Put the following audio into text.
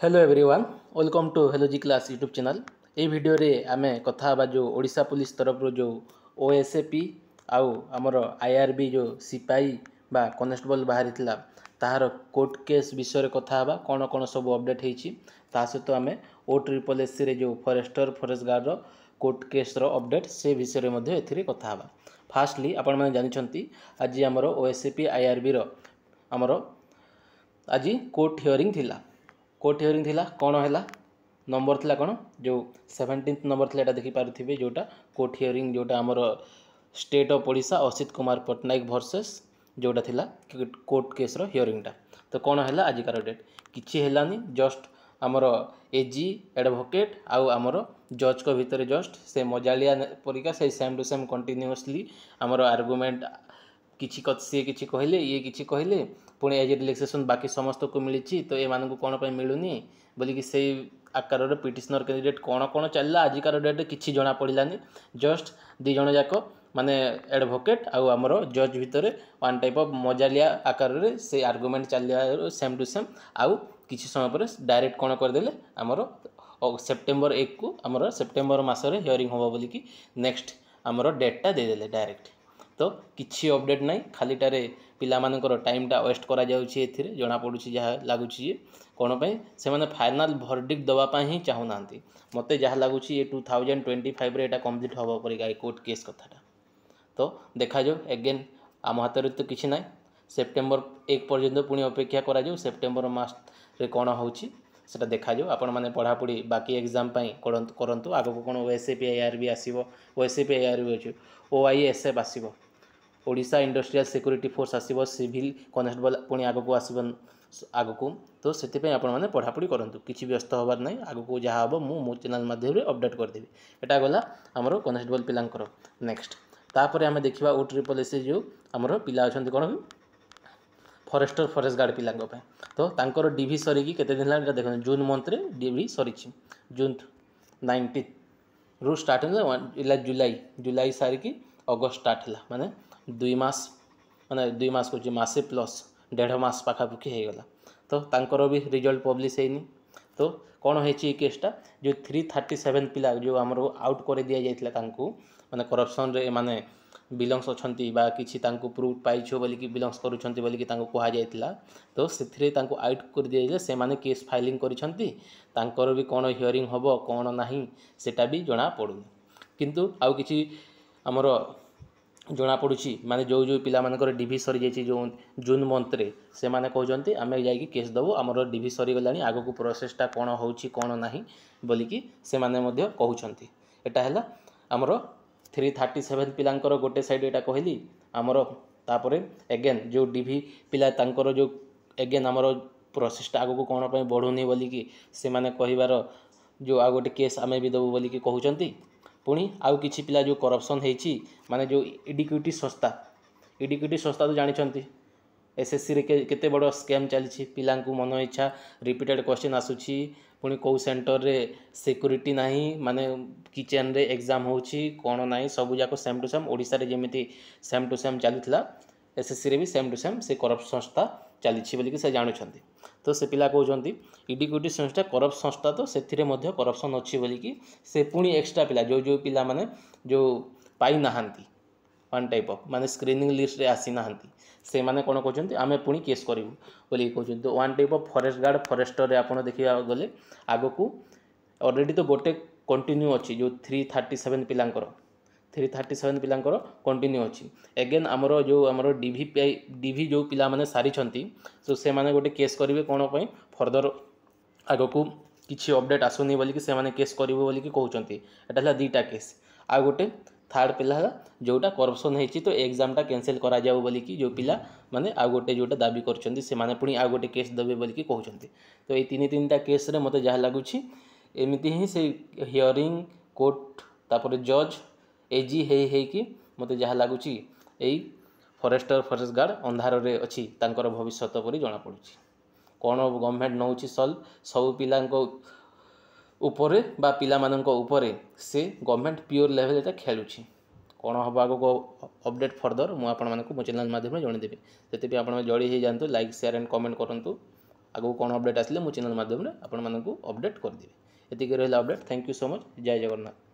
Hello everyone welcome to hello ji class YouTube channel. ये video रे आमे कथा हबा जो ओडिशा पुलिस तरफ जो ओएसएपी आउ आमर आईआरबी जो सिपाही बा कनेस्टेबल बाहरी थिला ताहार कोर्ट केस विषय कथा हबा कौन कौन सब अपडेट होईची ता सहित आमे ओ ट्रिपल एस रे जो फॉरेस्टर फॉरेस्ट गार्ड रो कोर्ट केस रो अपडेट से विषय रे मध्ये एथिरे कथा हबा। फास्टली आपण माने जानिछंती आज आमर ओएसएपी आईआरबी रो आमर आज कोर्ट हियरिंग थिला। कोर्ट हियरिंग थिला कौन है नंबर थिला कौन जो 17 नंबर थिला एटा देखि पारुथिबे जोटा कोर्ट हियरिंग जोटा आमर state of Odisha Asit Kumar Patnaik versus जोटा थिला कोर्ट केस रो हियरिंग टा। तो कौन है आज कार डेट किछि हेलानी जस्ट आमर एजी एडवोकेट आउ आमर जज को भितर जस्ट से मजालिया परिका से सेम टू सेम कंटिन्यूअसली आमर आर्गुमेंट किछि सी किछि कहले ये किछि कहले पुणे एज रिलैक्सेशन बाकी समस्त को मिली तो ये कौन पर मिलूनी बोलिकी से आकार पिटिशनर कैंडिडेट कौन कौन चलला आजिकार डेट किछि जना पड़ानी जस्ट दी जन जाक माने एडवोकेट आउ आमर जज भितर वन टाइप ऑफ मजालिया आकार रे से आर्गुमेंट चलिया सेम टू सेम आउ किछि समय पर डायरेक्ट कौन करदेले आमर सेप्टेम्बर 1 को आमर सेप्टेम्बर मासरे हियरिंग होबो बोलिकी नेक्स्ट आमर डेटा देदेले डायरेक्ट। तो किछि अपडेट नहीं खालीटारे पिलामानकर टाइमटा वेस्ट करा जाउछि एथिरे जना पडुछि जहा लागुछि कोन पय से माने फाइनल वर्डिक्ट दवा पय ही चाहू नांती मते जहा लागुछि ये 2025 रे एटा कंप्लीट होबो परि गाय कोर्ट केस कथाटा। तो देखा जो अगेन आम हाथ तो किछि नाही सेप्टेम्बर 1 पर्यंत पुणी अपेक्षा करा जाउ सेप्टेम्बर मास रे कोन होउछि सेटा देखा जाउ आपण माने पढ़ा पढ़ी बाकी एग्जाम पय करंतु आगो कोन ओएसएपी आईआरबी आसीबो ओएसएपी आईआरबी अछि ओआईएसएफ आसीबो ओडिशा इंडस्ट्रियल सिक्योरिटी फोर्स आसीबो सिविल कनेस्टेबल पुणी आगो को आसीबो आगो को। तो सेति पय आपण माने पढ़ा पढ़ी करंतु किछि व्यस्त होबार नाही आगो को जहा हबो मो चैनल माध्यम रे अपडेट कर देबी। एटा गला हमरो कनेस्टेबल पिलांकर नेक्स्ट तापर आमे देखिबा ओ ट्रिपल एस जो हमरो पिला अछंती कोन फॉरेस्टर फॉरेस्ट गार्ड पिलांग पय। तो तांकर डीवी सरी की केते दिन ला देखन जून मंथ रे डीवी सरी छि जून 19 रु स्टार्ट होला जुलाई सारी की अगस्त स्टार्ट होला माने 2 मास माने 2 मास को मासे प्लस 1.5 मास पाखापुखी हो गला। तो तांकर भी रिजल्ट पब्लिश हैनी। तो कौन है केसटा जो 337 पिला जो आमर आउट कर दि जाइथिला तांको माने करप्शन रे माने बिलोंग्स अछंती बा किछि तांको प्रूफ पाइछो बोली कि बिलोंग्स करूछंती बोली कि तांको कहा जाइथिला। तो सेथिरे तांको आउट कर दि जाइले से माने केस फाइलिंग करिछंती तांकर भी कौन हियरिंग होबो कौन नाही सेटा भी जना पडुनी किंतु आउ किछि आमर जना पड़ुछि माने जो जो पिला मानकर डीवी सरी जाइछि जो जून मंथ रे से माने कहउजंती आमे जाई कि केस दबो हमर डीवी सरी गलानी आगो को प्रोसेसटा कोन होउछि कोन नाही बोली कि से माने मध्ये कहउछंती। एटा हला हमर 337 पिलांकर गोटे साइड एटा कहली हमर तापरे अगेन जो डीवी पिला तांकर जो अगेन हमर प्रोसेसटा आगो को कोन पय बढ़ुनी बोली कि से माने कहिबार जो आ गोटे केस आमे भी दबो बोली कि कहउछंती। पुणी आउ किछि पिला जो करप्शन हेछि माने जो इडिक्विटी संस्था तो जानिछंती एसएससी रे केते बड़ स्कैम चलछि पिलांकु मन इच्छा रिपीटेड क्वेश्चन आसुछि पुणी को सेंटर रे सिक्योरिटी नाही माने किचन रे एग्जाम होछि कोन नाही सब जाको सेम टू सेम ओडिसा रे जेमिति सेम टू सेम चलितला एसएससी रे भी सेम टू सेम से करप्ट संस्था चलिछि बोली कि से जानुछंती। तो से पिला कहउछंती इडिक्विटी संस्था करप्ट संस्था तो सेथिरे मध्ये करप्शन अछि बोली कि से पुणी एक्स्ट्रा पिला जो जो पिला माने जो पाई नाहांती वन टाइप ऑफ माने स्क्रीनिंग लिस्ट रे आसी नाहांती से माने कोन कहउछंती आमे पुणी केस करिवु बोली कहउछंती। तो one type of forest guard forester रे आपण देखिया गले आगो को ऑलरेडी तो गोटे कंटिन्यू अछि जो 337 पिलांकर 337 पिलांकर कंटिन्यू अछि अगेन हमरो जो हमरो डीवी जो पिला माने सारी छंती सो से माने गोटे केस करिवे कोन पय फर्दर आगो को किछि अपडेट आसुनी बोली कि से माने केस करिवो बोली कि कहउछंती। एटा हला दीटा केस आ गोटे थर्ड पिला हला जोटा करप्शन हेछि तो एग्जाम टा कैंसिल करा जाऊ बोली कि जो पिला माने आ गोटे जोटा दाबी करछंती से माने पुणी आ गोटे केस देबे बोली कि कहउछंती। तो ए तीनटा केस रे मते जहा लागुछि एमिति ही से हियरिंग कोर्ट तापर जज एजी हे कि मते जहा लागुछि एई फॉरेस्टर फॉरेस्ट गार्ड अंधार रे अछि तांकर भविष्यत परि जना पडुछि कोन गवर्नमेंट नउछि सब पिलांको उपरे बा पिला मानंको उपरे से गवर्नमेंट प्योर लेवल एटा खेलुछि कोन हबा को अपडेट फर्दर मु आपण मानकु मो चैनल माध्यम रे जणे देबे सेते भी आपण जड़ी हे जानतु लाइक शेयर एंड कमेंट करंतु आगू कौन अपडेट आसिले मो चैनल माध्यम रे आपण मानकू अपडेट कर देबी। एतिके रहला update. Thank you so much. जय जगन्नाथ।